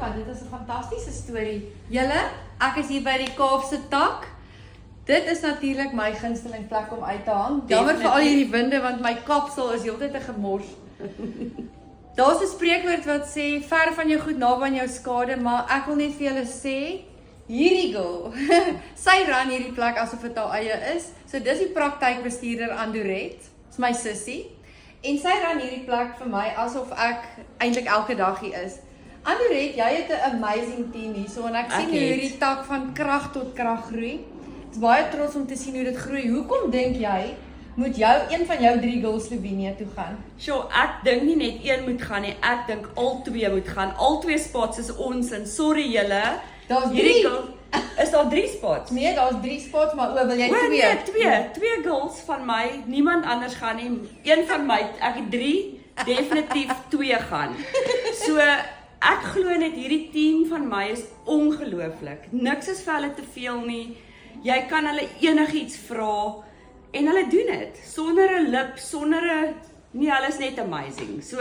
Want dit is 'n fantastiese storie. Julle, ek is hier by die Kaapse Tak. Dit is natuurlik my gunsteling plek om uit te hang. Jammer vir al hierdie winde want my kapsel is heeltyd 'n gemors. Daar's 'n spreekwoord wat sê ver van jou goed naby aan jou skade, maar ek wil net vir julle sê hierdie girl, sy ran hierdie plek asof dit haar eie is. So dis die praktykbestuurder Andoret, is my sussie. En sy ran hierdie plek vir my asof ek eintlik elke dag hier is. Andoret, jy het 'n amazing team hierso en ek sien hoe hierdie tak van krag tot krag groei. Ek is baie trots om te sien hoe dit groei. Hoekom dink jy moet een van jou 3 girls Slovenië toe gaan? Sjoe, ek dink nie net een moet gaan nie, ek dink al 2 moet gaan. Al 2 spots is ons en sorry julle. Daar's 3. Is daar 3 spots? Nee, daar's 3 spots, maar wil jy 2? Nee, 2 girls van my, niemand anders gaan nie. Een van my, ek het 3, definitief 2 gaan. So ek glo net hierdie team van my is ongelooflik. Niks is vir hulle te veel nie. Jy kan hulle enigiets vra en hulle doen dit sonder 'n lip, sonder 'n nee, hulle is net amazing. So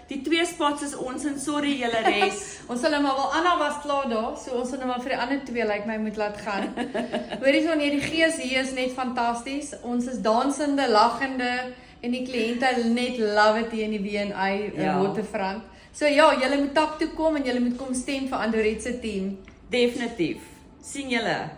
die 2 spots is ons en sorry julle res. Ons sal nou maar wel Anna was klaar daar, so ons sal nou maar vir die ander 2 lyk my moet laat gaan. Hoorie so nee, die gees hier is net fantasties. Ons is dansende, lagende en die kliënte net love it hier in die W&I Waterfront. So ja, julle moet tak toe kom en julle moet kom stem vir Andoret se team. Definitief. Sien julle.